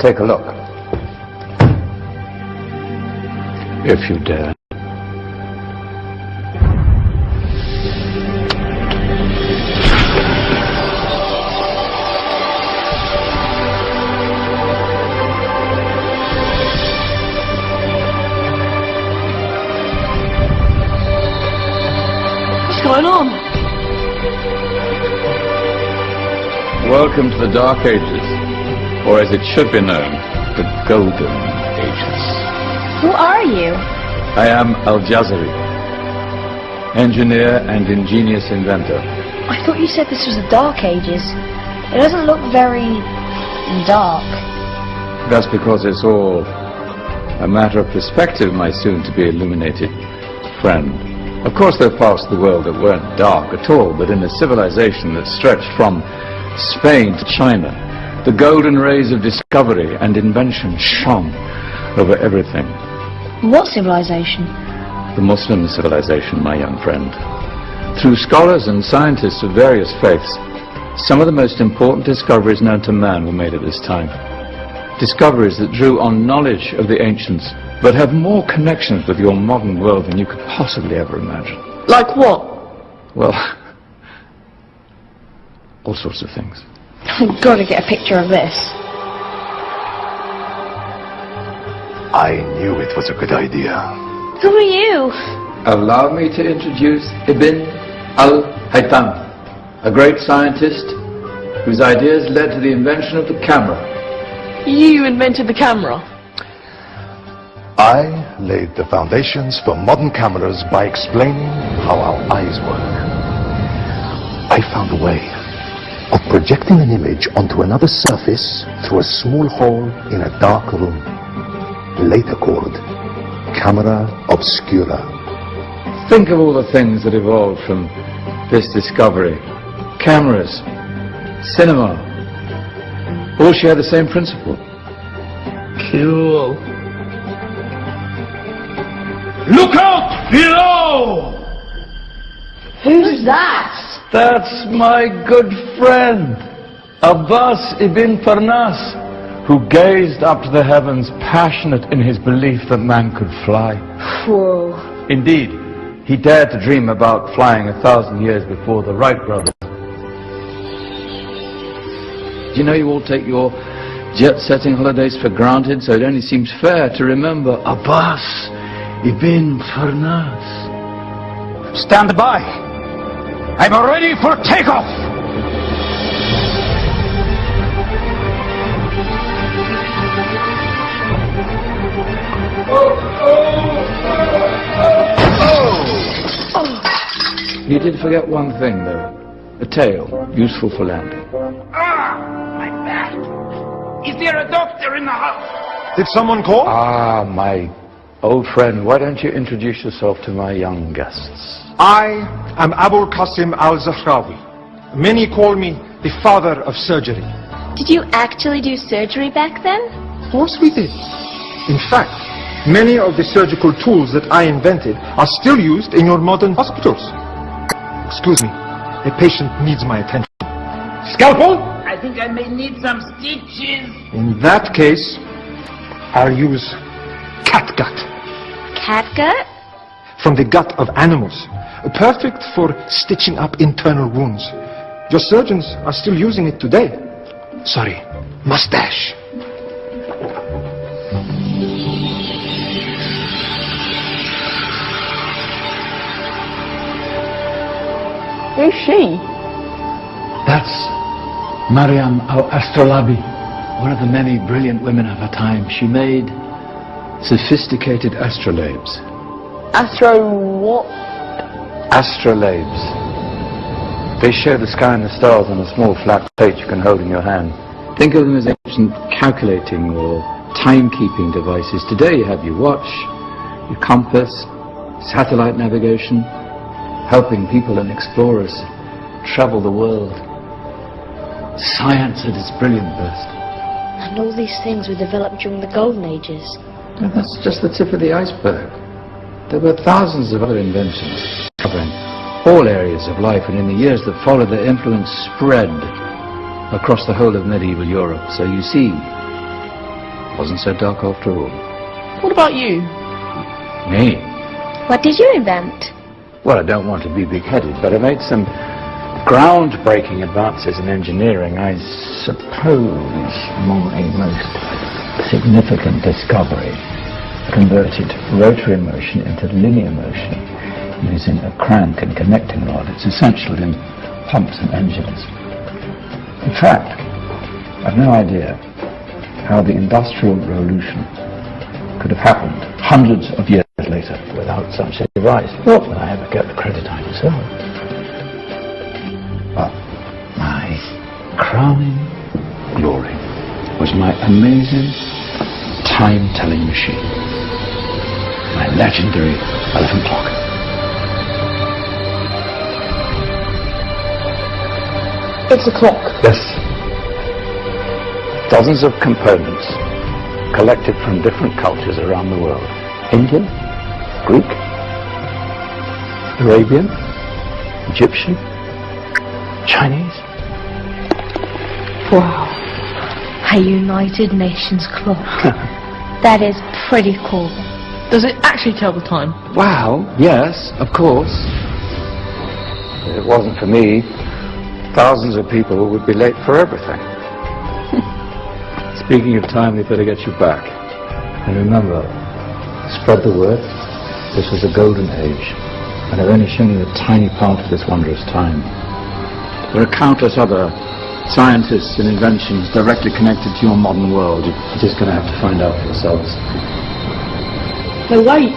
take a look. If you dare. What's going on? Welcome to the Dark Ages, or as it should be known, the Golden Ages. Who are you? I am Al-Jazari, engineer and ingenious inventor. I thought you said this was the Dark Ages. It doesn't look very dark. That's because it's all a matter of perspective, my soon-to-be illuminated friend. Of course, there are parts of the world that weren't dark at all, but in a civilization that stretched from Spain to China, the golden rays of discovery and invention shone over everything. What civilization? The Muslim civilization, my young friend. Through scholars and scientists of various faiths, some of the most important discoveries known to man were made at this time. Discoveries that drew on knowledge of the ancients, but have more connections with your modern world than you could possibly ever imagine. Like what? Well, all sorts of things. I've got to get a picture of this. I knew it was a good idea. Who are you? Allow me to introduce Ibn al-Haytham, a great scientist whose ideas led to the invention of the camera. You invented the camera? I laid the foundations for modern cameras by explaining how our eyes work. I found a way of projecting an image onto another surface through a small hole in a dark room, later called camera obscura. Think of all the things that evolved from this discovery. Cameras, cinema, all share the same principle. Cool. Look out below! Who's that? That's my good friend, Abbas ibn Farnas, who gazed up to the heavens, passionate in his belief that man could fly. Whoa. Indeed, he dared to dream about flying 1,000 years before the Wright brothers. Do you know you all take your jet-setting holidays for granted, so it only seems fair to remember Abbas ibn Farnas. Stand by. I'm ready for takeoff. You did forget one thing, though. A tail, useful for landing. My back. Is there a doctor in the house? Did someone call? Ah, my old friend, why don't you introduce yourself to my young guests? I am Abul Qasim al-Zahrawi. Many call me the father of surgery. Did you actually do surgery back then? Of course we did. In fact, many of the surgical tools that I invented are still used in your modern hospitals. Excuse me, a patient needs my attention. Scalpel? I think I may need some stitches. In that case, I'll use catgut. Catgut? From the gut of animals. Perfect for stitching up internal wounds. Your surgeons are still using it today. Sorry, mustache. Who's she? That's Maryam al-Astrolabi, one of the many brilliant women of her time. She made sophisticated astrolabes. What? Astrolabes. They show the sky and the stars on a small flat plate you can hold in your hand. Think of them as ancient calculating or timekeeping devices. Today you have your watch, your compass, satellite navigation, helping people and explorers travel the world. Science at its brilliant best. And all these things were developed during the Golden Ages. And that's just the tip of the iceberg. There were thousands of other inventions covering all areas of life, and in the years that followed, their influence spread across the whole of medieval Europe. So you see, Wasn't so dark after all. What about you? Me? What did you invent? Well, I don't want to be big-headed, but I made some groundbreaking advances in engineering. I suppose my most significant discovery converted rotary motion into linear motion using a crank and connecting rod. It's essential in pumps and engines. In fact, I've no idea how the Industrial Revolution could have happened hundreds of years later without such a device. Not that I ever get the credit I deserve. But my crowning glory was my amazing time-telling machine. My legendary elephant clock. It's a clock. Yes. Dozens of components collected from different cultures around the world. Indian, Greek, Arabian, Egyptian, Chinese. Wow. A United Nations clock. That is pretty cool. Does it actually tell the time? Wow, yes, of course. If it wasn't for me, thousands of people would be late for everything. Speaking of time, we better get you back. And remember, spread the word. This was a golden age, and I've only shown you a tiny part of this wondrous time. There are countless other scientists and inventions directly connected to your modern world. You're just going to have to find out for yourselves. No, wait.